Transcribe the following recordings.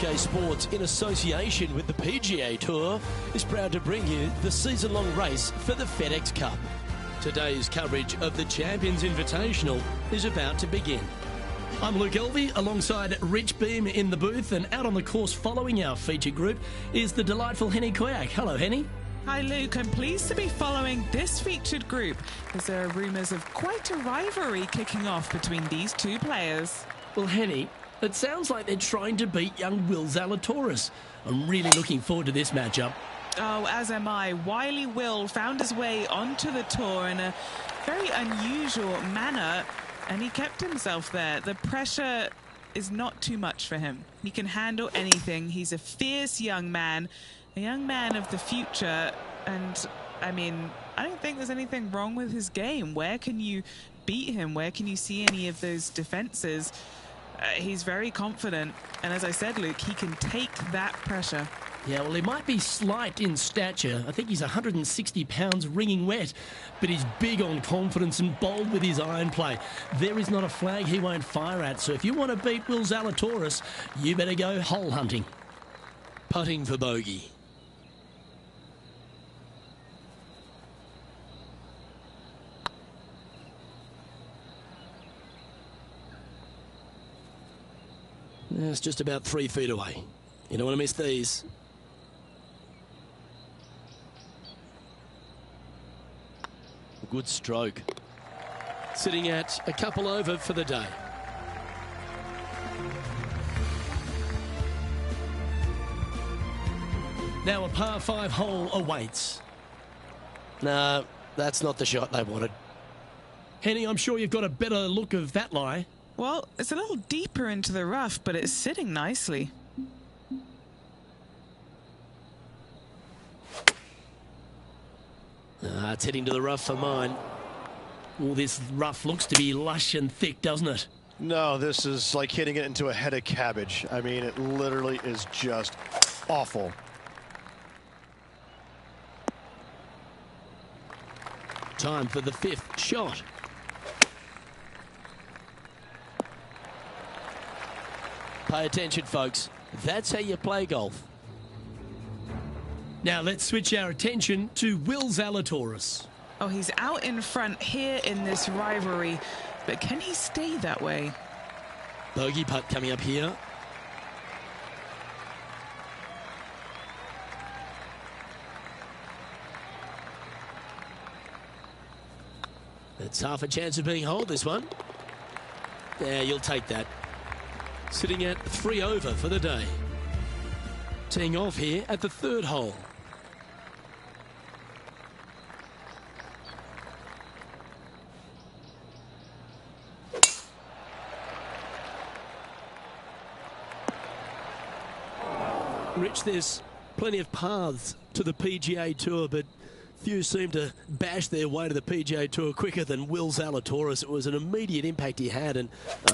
PGA Sports, in association with the PGA Tour, is proud to bring you the season-long race for the FedEx Cup. Today's coverage of the Champions Invitational is about to begin. I'm Luke Elvey, alongside Rich Beam in the booth, and out on the course following our feature group is the delightful Henny Koyak. Hello, Henny. Hi Luke, I'm pleased to be following this featured group as there are rumours of quite a rivalry kicking off between these two players. Well, Henny, it sounds like they're trying to beat young Will Zalatoris. I'm really looking forward to this matchup. Oh, as am I. Wily Will found his way onto the tour in a very unusual manner, and he kept himself there. The pressure is not too much for him. He can handle anything. He's a fierce young man, a young man of the future, and I mean, I don't think there's anything wrong with his game. Where can you beat him? Where can you see any of those defenses? He's very confident, and as I said, Luke, he can take that pressure. Yeah, well, he might be slight in stature. I think he's 160 pounds wringing wet, but he's big on confidence and bold with his iron play. There is not a flag he won't fire at, so if you want to beat Will Zalatoris, you better go hole hunting. Putting for bogey. It's just about 3 feet away. You don't want to miss these. Good stroke. Sitting at a couple over for the day. Now a par 5 hole awaits. No, that's not the shot they wanted. Henny, I'm sure you've got a better look of that lie. Well, it's a little deeper into the rough, but it's sitting nicely. It's heading to the rough for mine. Well, this rough looks to be lush and thick, doesn't it? No, this is like hitting it into a head of cabbage. I mean, it literally is just awful. Time for the 5th shot. Pay attention, folks. That's how you play golf. Now let's switch our attention to Will Zalatoris. Oh, he's out in front here in this rivalry, but can he stay that way? Bogey putt coming up here. It's half a chance of being holed, this one. Yeah, you'll take that. Sitting at 3 over for the day. Teeing off here at the 3rd hole. Rich, there's plenty of paths to the PGA Tour, but few seem to bash their way to the PGA Tour quicker than Will Zalatoris. It was an immediate impact he had, and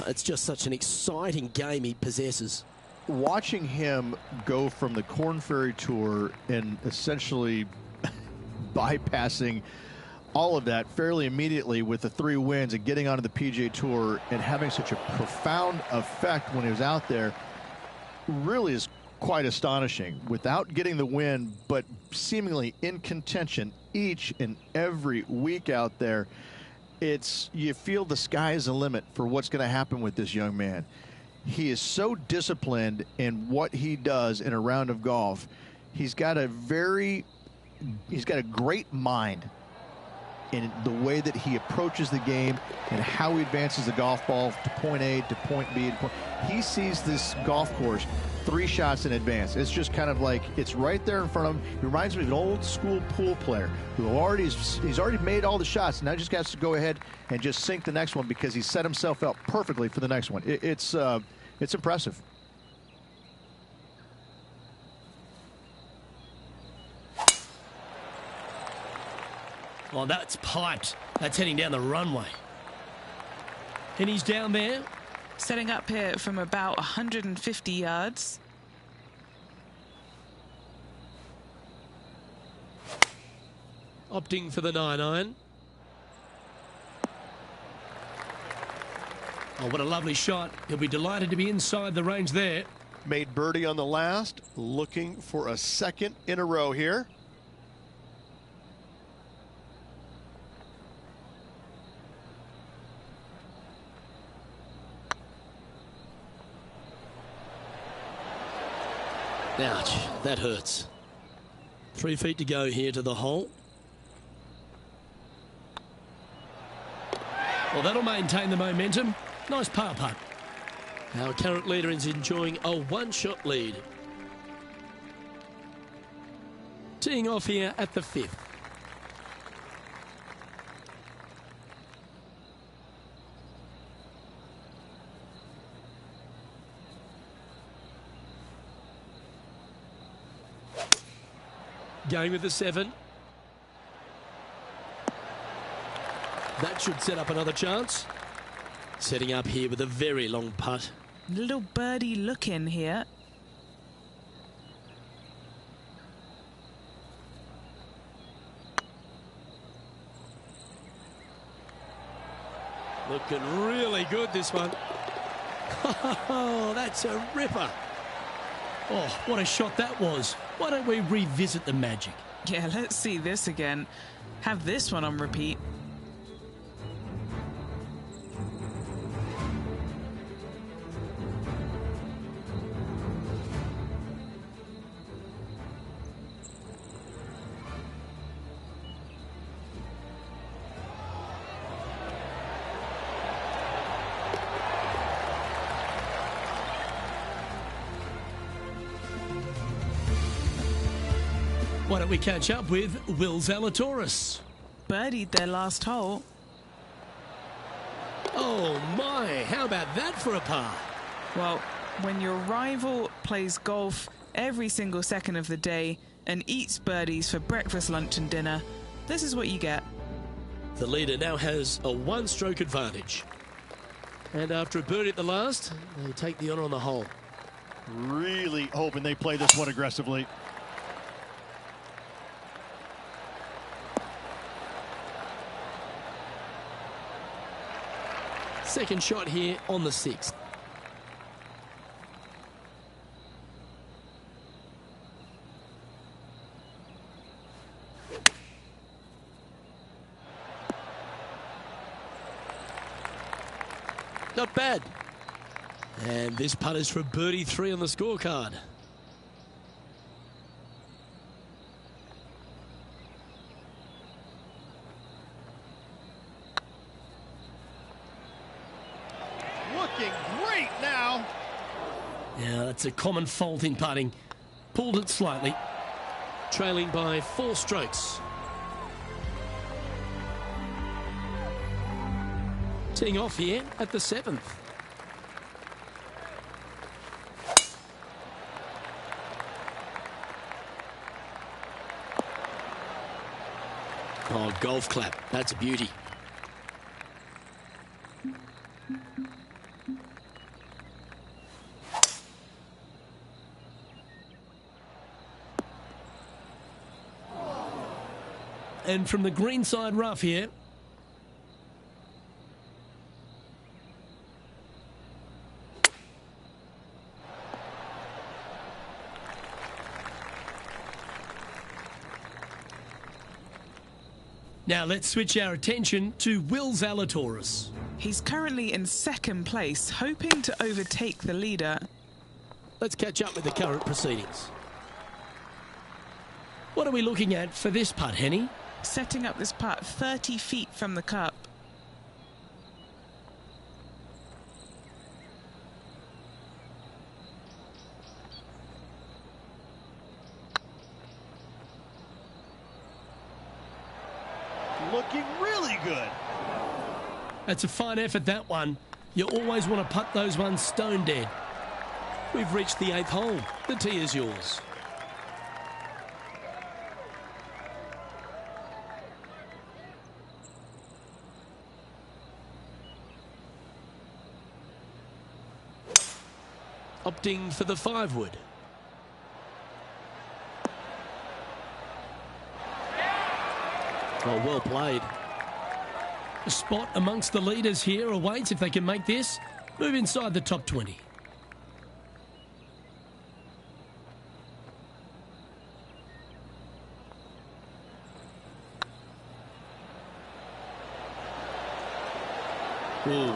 it's just such an exciting game he possesses. Watching him go from the Korn Ferry Tour and essentially bypassing all of that fairly immediately with the 3 wins and getting onto the PGA Tour and having such a profound effect when he was out there really is quite astonishing. Without getting the win, but seemingly in contention each and every week out there, you feel the sky is the limit for what's going to happen with this young man. He is so disciplined in what he does in a round of golf. He's got a great mind in the way that he approaches the game and how he advances the golf ball to point A to point B. He sees this golf course 3 shots in advance. It's just kind of like it's right there in front of him. He reminds me of an old school pool player who he's already made all the shots. Now just has to go ahead and just sink the next one because he set himself up perfectly for the next one. It's impressive. Oh, that's piped. That's heading down the runway. And he's down there. Setting up here from about 150 yards. Opting for the 9-iron. Oh, what a lovely shot. He'll be delighted to be inside the range there. Made birdie on the last, looking for a second in a row here. Ouch, that hurts. 3 feet to go here to the hole. Well, that'll maintain the momentum. Nice par putt. Our current leader is enjoying a one-shot lead. Teeing off here at the 5th. Going with the 7. That should set up another chance. Setting up here with a very long putt. Little birdie look in here. Looking really good, this one. Oh, that's a ripper. Oh, what a shot that was. Why don't we revisit the magic? Yeah, let's see this again. Have this one on repeat. Why don't we catch up with Will Zalatoris? Birdied their last hole. Oh my, how about that for a par? Well, when your rival plays golf every single second of the day and eats birdies for breakfast, lunch and dinner, this is what you get. The leader now has a one-stroke advantage. And after a birdie at the last, they take the honour on the hole. Really hoping they play this one aggressively. Second shot here on the 6th. Not bad. And this putt is for birdie 3 on the scorecard. Looking great now. Yeah, that's a common fault in putting. Pulled it slightly. Trailing by 4 strokes. Teeing off here at the 7th. Oh, golf clap. That's a beauty. And from the greenside rough here. Now let's switch our attention to Will Zalatoris. He's currently in second place, hoping to overtake the leader. Let's catch up with the current proceedings. What are we looking at for this putt, Henny? Setting up this putt 30 feet from the cup. Looking really good. That's a fine effort, that one. You always want to putt those ones stone dead. We've reached the 8th hole. The tee is yours. Opting for the 5-wood. Oh, well played. A spot amongst the leaders here awaits if they can make this. Move inside the top 20. Ooh.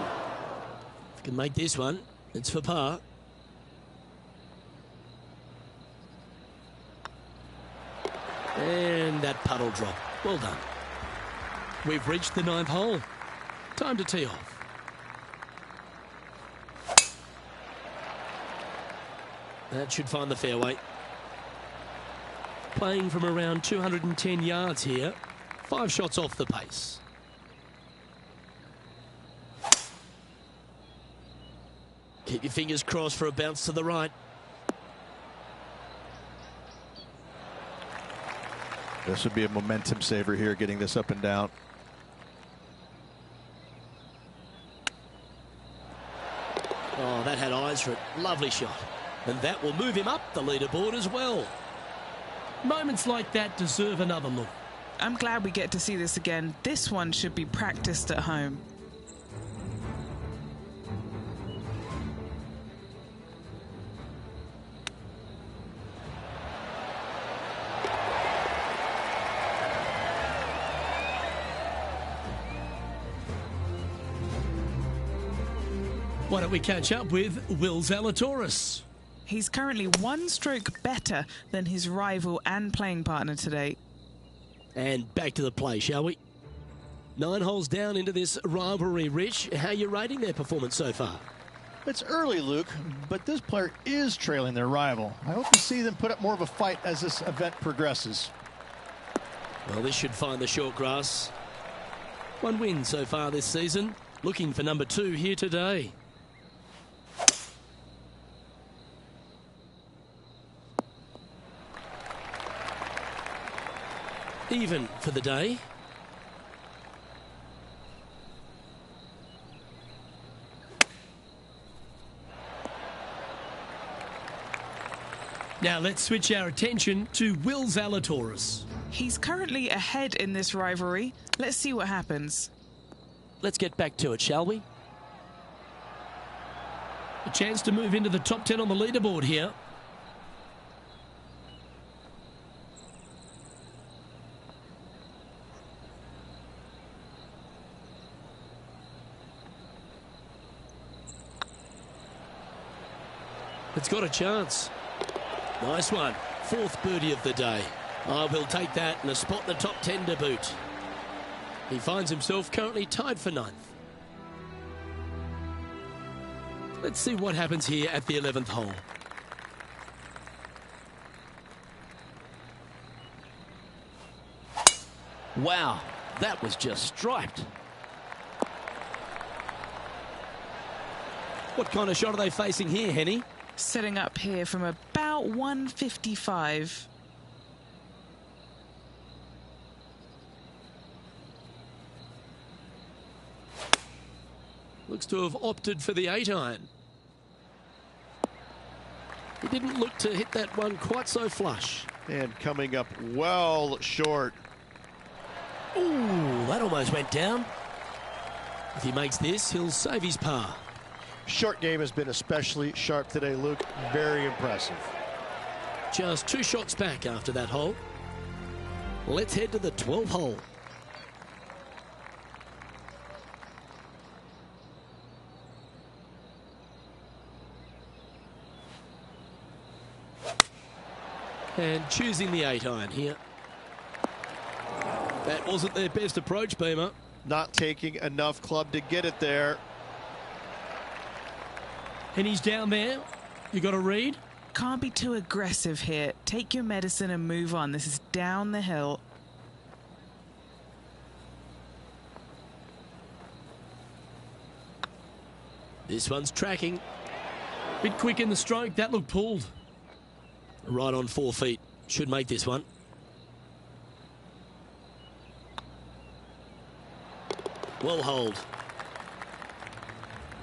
Can make this one. It's for par. And that puddle drop. Well done. We've reached the 9th hole. Time to tee off. That should find the fairway. Playing from around 210 yards here. 5 shots off the pace. Keep your fingers crossed for a bounce to the right. This would be a momentum saver here, getting this up and down. Oh, that had eyes for it. Lovely shot. And that will move him up the leaderboard as well. Moments like that deserve another look. I'm glad we get to see this again. This one should be practiced at home. Why don't we catch up with Will Zalatoris? He's currently 1 stroke better than his rival and playing partner today. And back to the play, shall we? 9 holes down into this rivalry, Rich. How are you rating their performance so far? It's early, Luke, but this player is trailing their rival. I hope to see them put up more of a fight as this event progresses. Well, this should find the short grass. 1 win so far this season. Looking for number 2 here today. Even for the day. Now let's switch our attention to Will Zalatoris. He's currently ahead in this rivalry. Let's see what happens. Let's get back to it, shall we? A chance to move into the top 10 on the leaderboard here. It's got a chance. Nice one. 4th birdie of the day. I will take that and a spot in the top 10 to boot. He finds himself currently tied for 9th. Let's see what happens here at the 11th hole. Wow, that was just striped. What kind of shot are they facing here, Henny? Setting up here from about 155. Looks to have opted for the 8-iron. He didn't look to hit that one quite so flush. And coming up well short. Ooh, that almost went down. If he makes this, he'll save his par. Short game has been especially sharp today, Luke. Very impressive. Just 2 shots back after that hole. Let's head to the 12th hole. And choosing the 8-iron here. That wasn't their best approach, Beamer. Not taking enough club to get it there. And he's down there. You got to read. Can't be too aggressive here. Take your medicine and move on. This is down the hill. This one's tracking. Bit quick in the stroke. That looked pulled. Right on 4 feet. Should make this one. Well holed.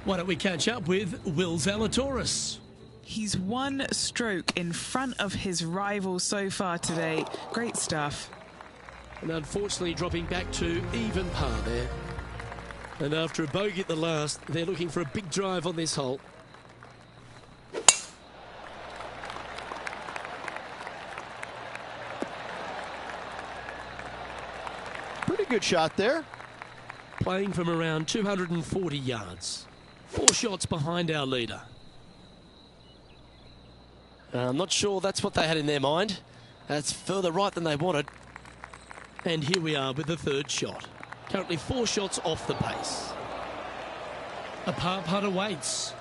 Why don't we catch up with Will Zalatoris? He's 1 stroke in front of his rival so far today. Great stuff. And unfortunately dropping back to even par there. And after a bogey at the last, they're looking for a big drive on this hole. Pretty good shot there. playing from around 240 yards. 4 shots behind our leader. I'm not sure that's what they had in their mind. That's further right than they wanted. And here we are with the 3rd shot. Currently 4 shots off the pace. A par putt awaits.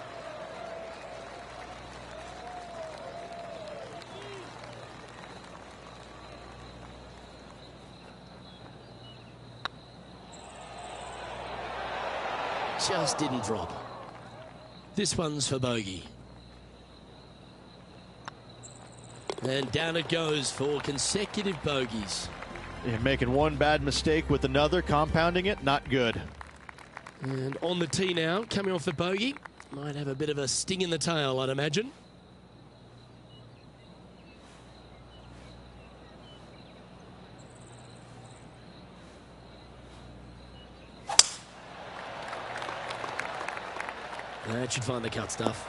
Just didn't drop. This one's for bogey. And down it goes for consecutive bogeys. Yeah, making one bad mistake with another, compounding it, not good. And on the tee now, coming off the bogey. Might have a bit of a sting in the tail, I'd imagine. That should find the cut stuff.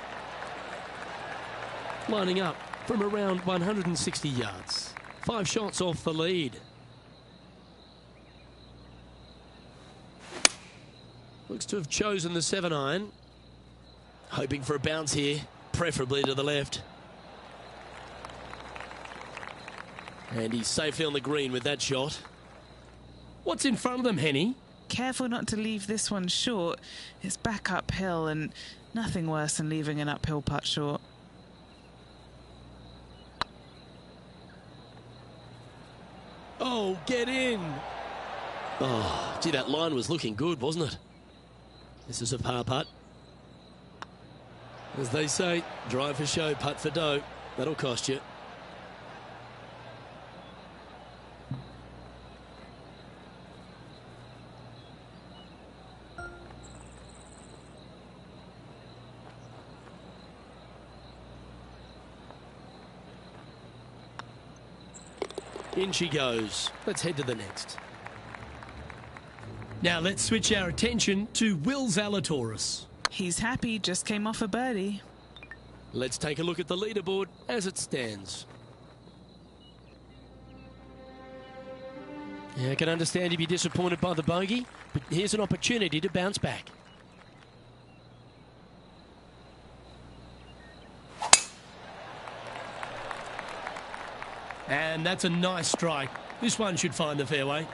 Lining up from around 160 yards. 5 shots off the lead. Looks to have chosen the 7-iron. Hoping for a bounce here, preferably to the left. And he's safely on the green with that shot. What's in front of them, Henny? Careful not to leave this one short. It's back uphill, and nothing worse than leaving an uphill putt short. Oh, get in. Oh, gee, that line was looking good, wasn't it? This is a par putt. As they say, drive for show, putt for dough. That'll cost you. In she goes. Let's head to the next. Now let's switch our attention to Will Zalatoris. He's happy, just came off a birdie. Let's take a look at the leaderboard as it stands. Yeah, I can understand you'd be disappointed by the bogey, but here's an opportunity to bounce back. And that's a nice strike. This one should find the fairway.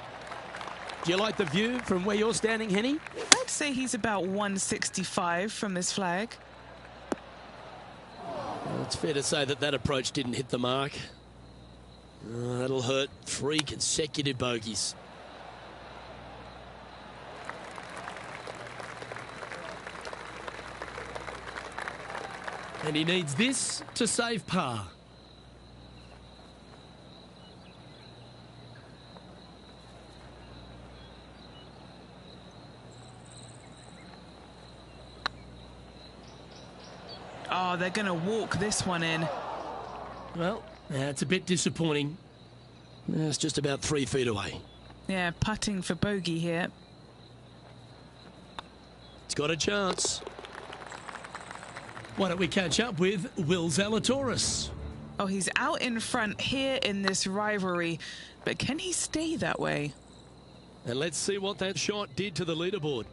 Do you like the view from where you're standing, Henny? I'd say he's about 165 from this flag. Well, it's fair to say that that approach didn't hit the mark. That'll hurt. 3 consecutive bogeys. And he needs this to save par. Oh, they're going to walk this one in. Well, it's a bit disappointing. It's just about 3 feet away. Yeah, putting for bogey here. It's got a chance. Why don't we catch up with Will Zalatoris? Oh, he's out in front here in this rivalry, but can he stay that way? And let's see what that shot did to the leaderboard.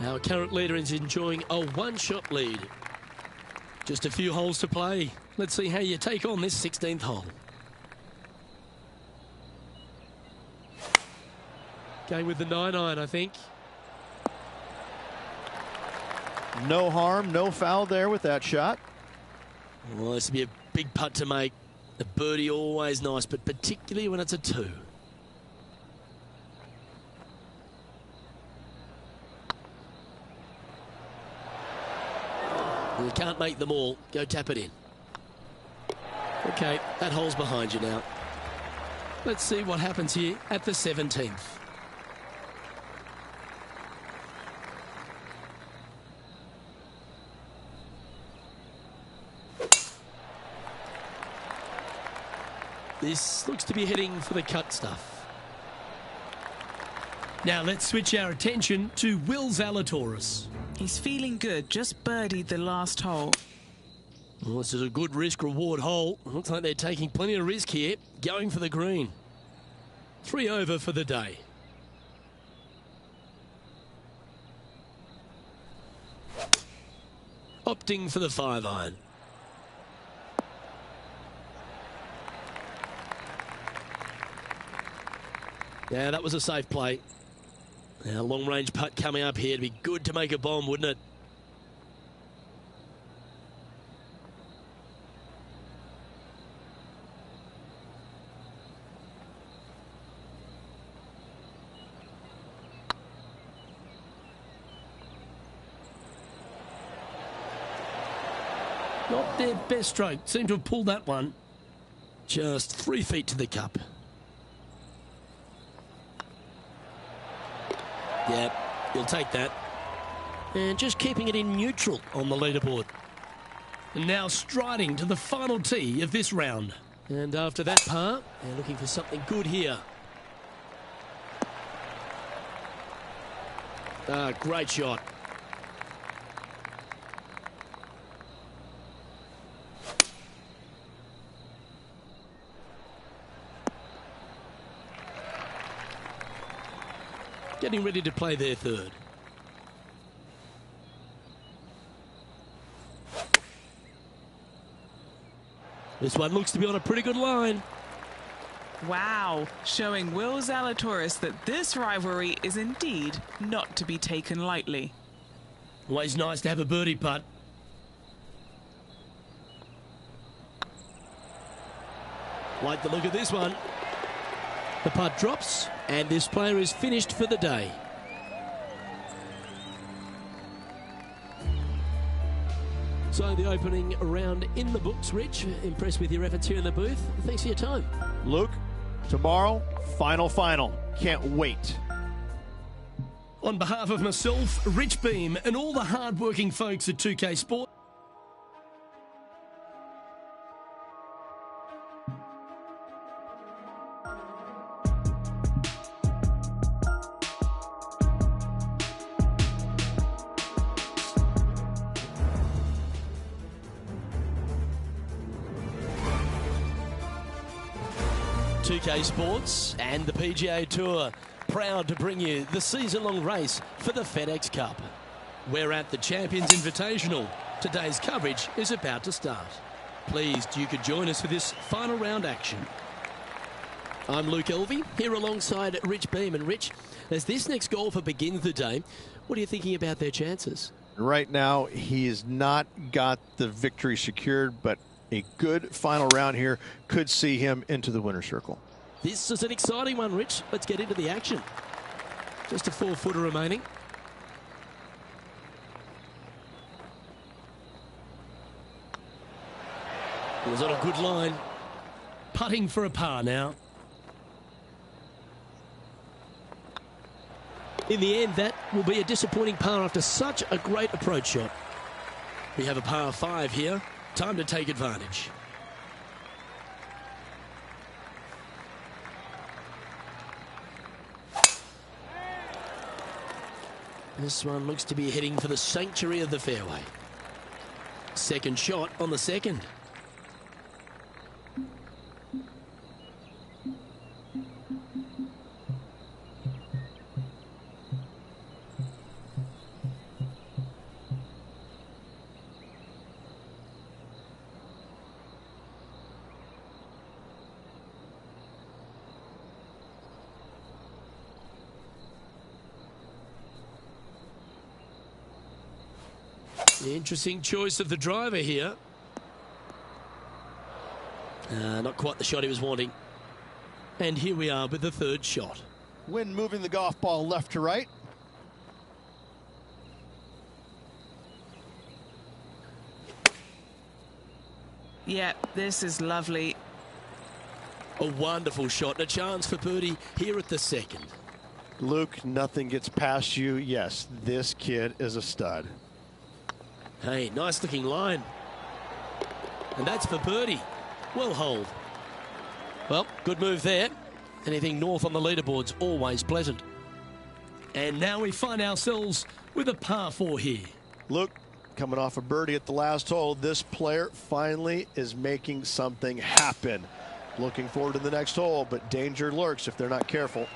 Our current leader is enjoying a 1-shot lead. Just a few holes to play. Let's see how you take on this 16th hole. Going with the 9-iron, I think. No harm, no foul there with that shot. Well, this would be a big putt to make. A birdie always nice, but particularly when it's a 2. You can't make them all. Go tap it in. Okay, that hole's behind you now. Let's see what happens here at the 17th. This looks to be heading for the cut stuff. Now let's switch our attention to Will Zalatoris. He's feeling good, just birdied the last hole. Well, this is a good risk-reward hole. Looks like they're taking plenty of risk here, going for the green. 3 over for the day. opting for the 5-iron. Yeah, that was a safe play. Now, long-range putt coming up here. It'd be good to make a bomb, wouldn't it? Not their best stroke. Seem to have pulled that one. Just 3 feet to the cup. Yep, he'll take that. And just keeping it in neutral on the leaderboard. And now striding to the final tee of this round. And after that par, they're looking for something good here. Ah, great shot. Getting ready to play their third. This one looks to be on a pretty good line. Wow, showing Will Zalatoris that this rivalry is indeed not to be taken lightly. Always nice to have a birdie putt. Like the look of this one. The putt drops, and this player is finished for the day. So the opening round in the books, Rich. Impressed with your efforts here in the booth. Thanks for your time. Luke, tomorrow, final. Can't wait. On behalf of myself, Rich Beam, and all the hard-working folks at 2K Sport, 2K Sports and the PGA Tour, proud to bring you the season-long race for the FedEx Cup. We're at the Champions Invitational. Today's coverage is about to start. Pleased you could join us for this final round action. I'm Luke Elvey, here alongside Rich Beam. And Rich, as this next golfer begins the day, what are you thinking about their chances? Right now, he has not got the victory secured, but a good final round here could see him into the winner's circle. This is an exciting one, Rich. Let's get into the action. Just a 4-footer remaining. He was on a good line. Putting for a par now. In the end, that will be a disappointing par after such a great approach shot. We have a par 5 here. Time to take advantage. This one looks to be heading for the sanctuary of the fairway. Second shot on the second. The interesting choice of the driver here. Not quite the shot he was wanting. And here we are with the third shot. Wind moving the golf ball left to right. Yeah, this is lovely. A wonderful shot and a chance for birdie here at the second. Luke, nothing gets past you. Yes, this kid is a stud. Hey, nice looking line. And that's for birdie. Well holed. Well, good move there. Anything north on the leaderboard's always pleasant. And now we find ourselves with a par 4 here. Luke, coming off a birdie at the last hole, this player finally is making something happen. Looking forward to the next hole, but danger lurks if they're not careful.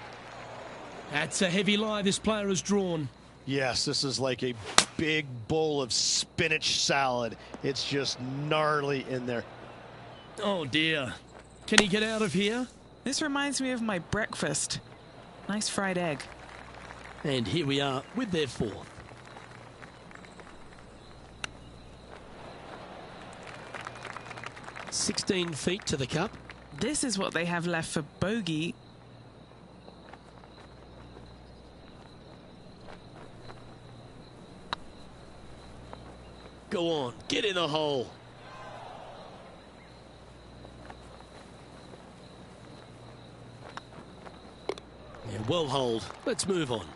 That's a heavy lie this player has drawn. Yes, this is like a big bowl of spinach salad. It's just gnarly in there. Oh dear. Can he get out of here? This reminds me of my breakfast. Nice fried egg. And here we are with their fourth. "16 feet to the cup." This is what they have left for bogey. Go on, get in the hole. Yeah, well holed. Let's move on.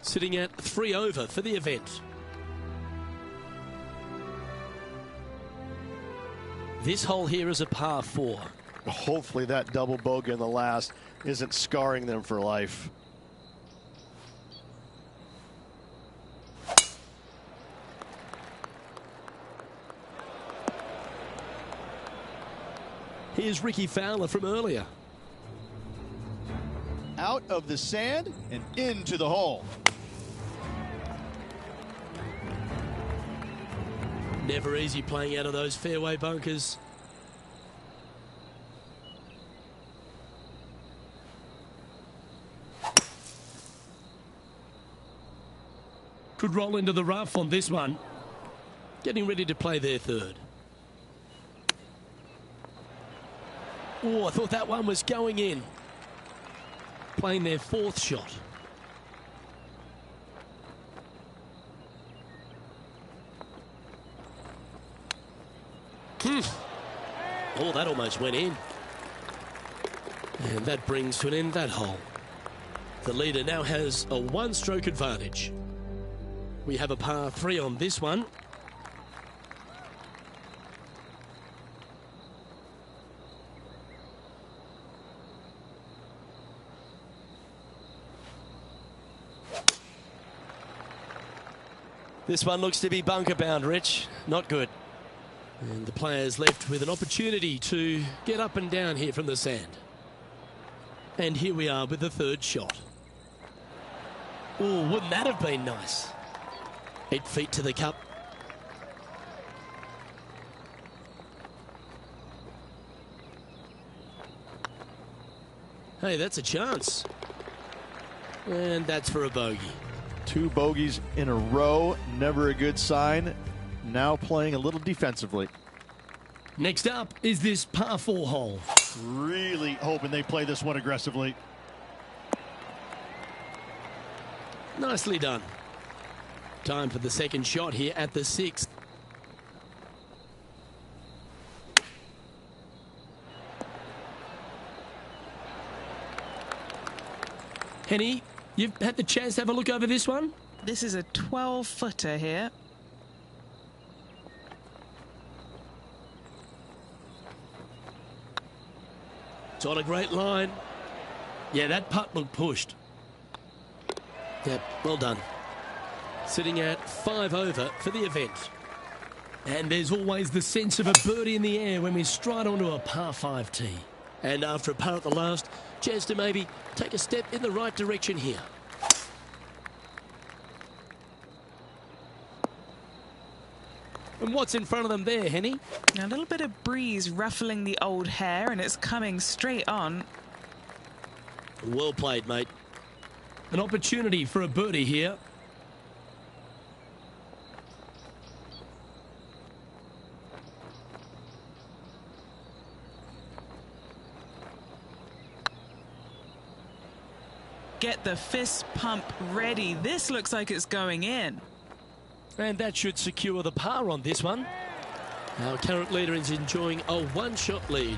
Sitting at 3 over for the event. This hole here is a par 4. Hopefully that double bogey in the last isn't scarring them for life. Here's Ricky Fowler from earlier. Out of the sand and into the hole. Never easy playing out of those fairway bunkers. Could roll into the rough on this one. Getting ready to play their third. Oh, I thought that one was going in. Playing their fourth shot. Oh, that almost went in. And that brings to an end that hole. The leader now has a 1-stroke advantage. We have a par 3 on this one. This one looks to be bunker bound, Rich. Not good. And the players left with an opportunity to get up and down here from the sand. And here we are with the third shot. Oh, wouldn't that have been nice? 8 feet to the cup. Hey, that's a chance. And that's for a bogey. 2 bogeys in a row, never a good sign. Now playing a little defensively. Next up is this par 4 hole. Really hoping they play this one aggressively. Nicely done. Time for the second shot here at the 6th. Henny, you've had the chance to have a look over this one? This is a 12-footer here. It's on a great line. Yeah, that putt looked pushed. Yep, well done. Sitting at 5 over for the event. And there's always the sense of a birdie in the air when we stride onto a par 5 tee. And after a par at the last, chance to maybe take a step in the right direction here. And what's in front of them there, Henny? A little bit of breeze ruffling the old hair, and it's coming straight on. Well played, mate. An opportunity for a birdie here. Get the fist pump ready. This looks like it's going in. And that should secure the par on this one. Our current leader is enjoying a 1-shot lead.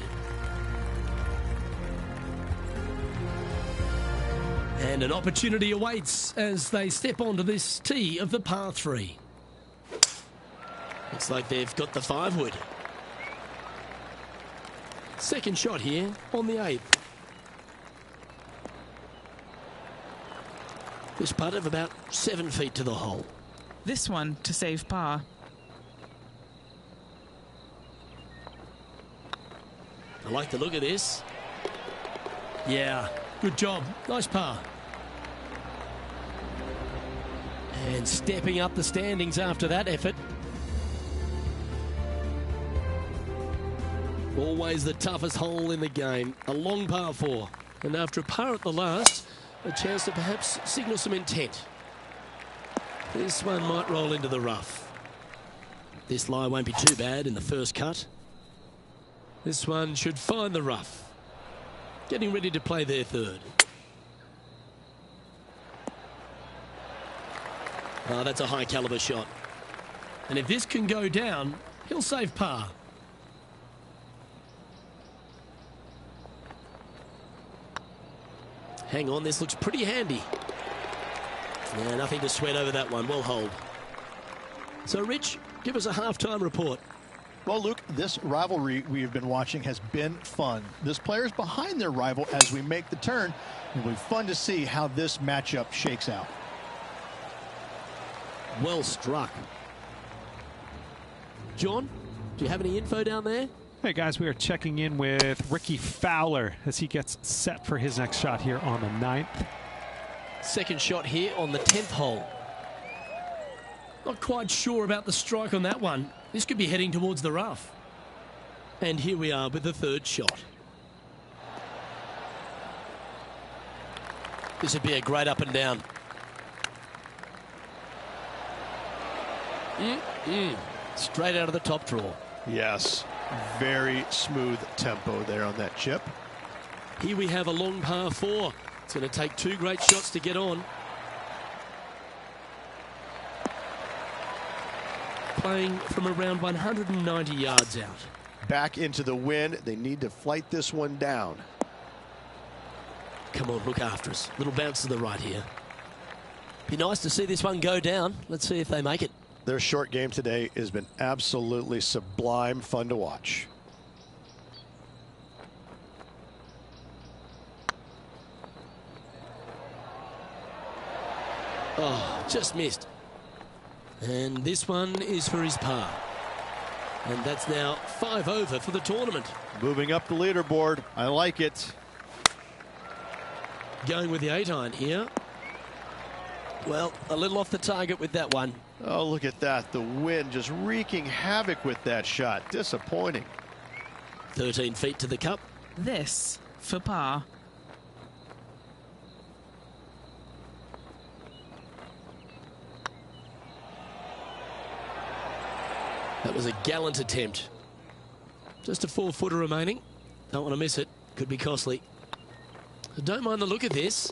And an opportunity awaits as they step onto this tee of the par 3. Looks like they've got the 5-wood. Second shot here on the 8th. This putt of about 7 feet to the hole. This one to save par. I like the look of this. Yeah, good job. Nice par. And stepping up the standings after that effort. Always the toughest hole in the game. A long par 4. And after a par at the last, a chance to perhaps signal some intent. This one might roll into the rough. This lie won't be too bad in the first cut. This one should find the rough. Getting ready to play their third. Oh, that's a high caliber shot. And if this can go down, he'll save par. Hang on, this looks pretty handy. Yeah, nothing to sweat over that one. Well hold. So, Rich, give us a halftime report. Well, Luke, this rivalry we have been watching has been fun. This player's behind their rival as we make the turn. It'll be fun to see how this matchup shakes out. Well struck. John, do you have any info down there? Hey guys, we are checking in with Ricky Fowler as he gets set for his next shot here on the 9th. Second shot here on the 10th hole. Not quite sure about the strike on that one. This could be heading towards the rough. And here we are with the third shot. This would be a great up and down. Straight out of the top draw. Yes, very smooth tempo there on that chip. Here we have a long par 4. It's going to take 2 great shots to get on. Playing from around 190 yards out. Back into the wind. They need to flight this one down. Come on, look after us. Little bounce to the right here. Be nice to see this one go down. Let's see if they make it. Their short game today has been absolutely sublime fun to watch. Oh, just missed. And this one is for his par. And that's now 5 over for the tournament. Moving up the leaderboard. I like it. Going with the 8-iron here. Well, a little off the target with that one. Oh, look at that. The wind just wreaking havoc with that shot. Disappointing. 13 feet to the cup. This for par. That was a gallant attempt. Just a 4-footer remaining. Don't want to miss it. Could be costly. Don't mind the look of this.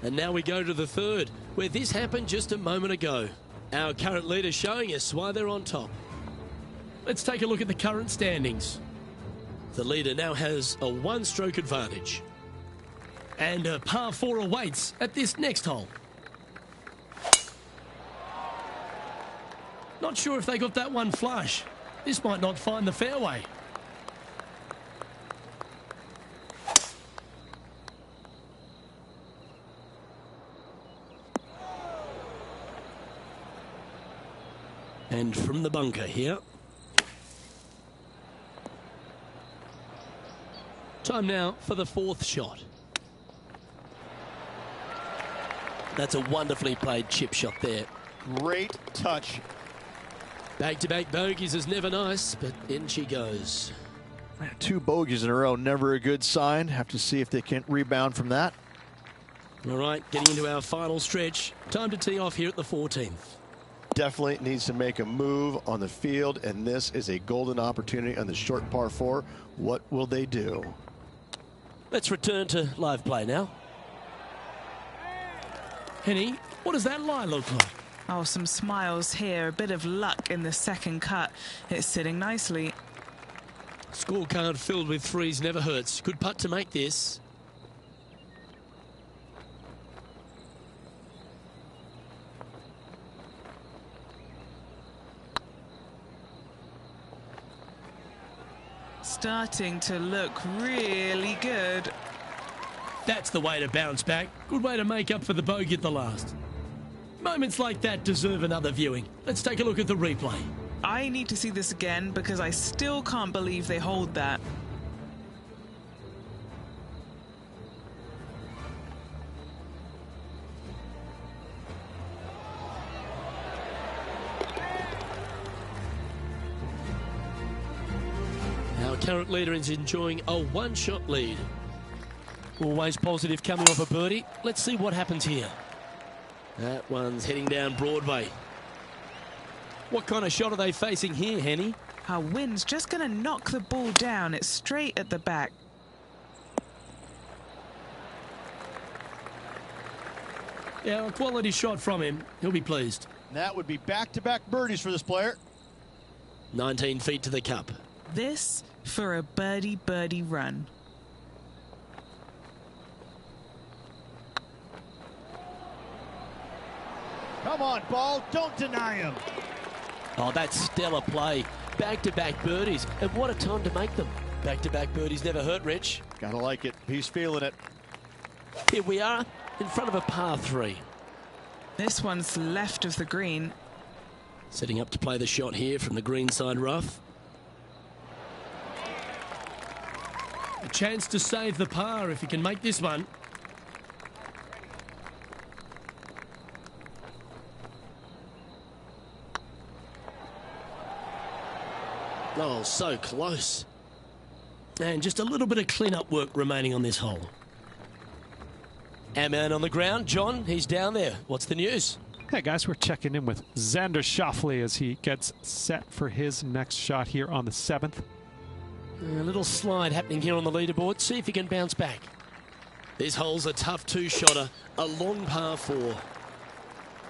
And now we go to the third, where this happened just a moment ago. Our current leader showing us why they're on top. Let's take a look at the current standings. The leader now has a 1-stroke advantage. And a par 4 awaits at this next hole. Not sure if they got that one flush. This might not find the fairway. And from the bunker here. Time now for the 4th shot. That's a wonderfully played chip shot there. Great touch. Back-to-back bogeys is never nice, but in she goes. 2 bogeys in a row, never a good sign. Have to see if they can rebound from that. All right, getting into our final stretch. Time to tee off here at the 14th. Definitely needs to make a move on the field, and this is a golden opportunity on the short par 4. What will they do? Let's return to live play now. Henny, what does that lie look like? Oh, some smiles here. A bit of luck in the second cut. It's sitting nicely. Scorecard filled with 3s never hurts. Good putt to make this. Starting to look really good. That's the way to bounce back. Good way to make up for the bogey at the last. Moments like that deserve another viewing. Let's take a look at the replay. I need to see this again because I still can't believe they hold that. current leader is enjoying a one-shot lead. Always positive coming off a birdie. Let's see what happens here. That one's heading down Broadway. What kind of shot are they facing here, Henny? Our wind's just going to knock the ball down. It's straight at the back. Yeah, a quality shot from him. He'll be pleased. That would be back-to-back birdies for this player. 19 feet to the cup. This for a birdie run. Come on, ball. Don't deny him. Oh, that's stellar play. Back-to-back birdies. And what a time to make them. Back-to-back birdies never hurt, Rich. Gotta like it. He's feeling it. Here we are in front of a par 3. This one's left of the green. Setting up to play the shot here from the greenside rough. A chance to save the par if he can make this one. Oh, so close. And just a little bit of clean-up work remaining on this hole. Our man on the ground, John, he's down there. What's the news? Hey guys, we're checking in with Xander Schauffele as he gets set for his next shot here on the 7th. A little slide happening here on the leaderboard. See if he can bounce back. This hole's a tough two-shotter, a long par 4.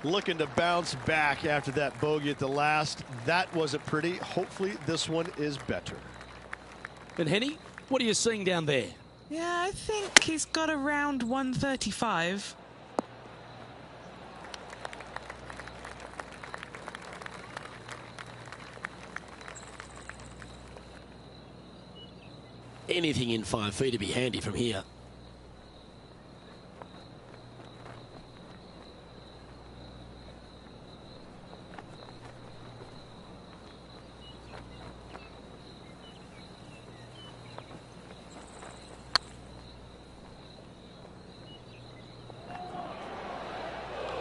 Looking to bounce back after that bogey at the last. That wasn't pretty. Hopefully this one is better. And Henny, what are you seeing down there? Yeah, I think he's got around 135. Anything in 5 feet to be handy from here.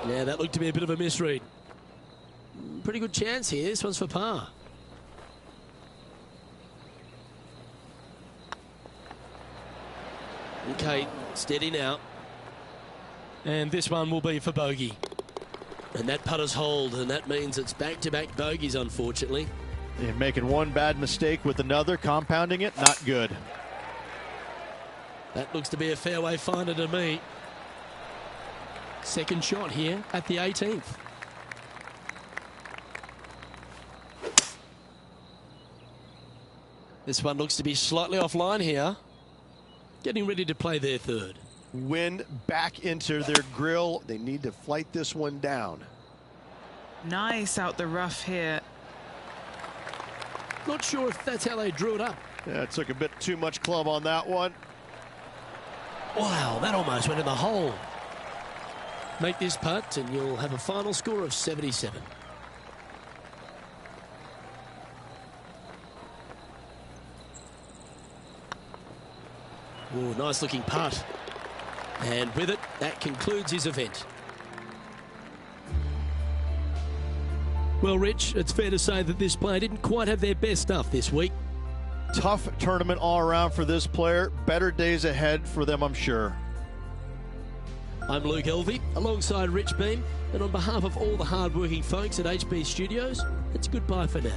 Yeah, that looked to be a bit of a misread. Pretty good chance here. This one's for par. Okay, steady now. And this one will be for bogey. And that putter's hold, and that means it's back-to-back bogeys, unfortunately. Yeah, making one bad mistake with another, compounding it, not good. That looks to be a fairway finder to me. Second shot here at the 18th. This one looks to be slightly offline here. Getting ready to play their third. Wind back into their grill. They need to flight this one down. Nice out the rough here. Not sure if that's how they drew it up. Yeah, it took a bit too much club on that one. Wow, that almost went in the hole. Make this putt and you'll have a final score of 77. Ooh, nice looking putt. And with it, that concludes his event. Well, Rich, it's fair to say that this player didn't quite have their best stuff this week. Tough tournament all around for this player. Better days ahead for them, I'm sure. I'm Luke Elvey, alongside Rich Beam, and on behalf of all the hard-working folks at HB Studios, it's goodbye for now.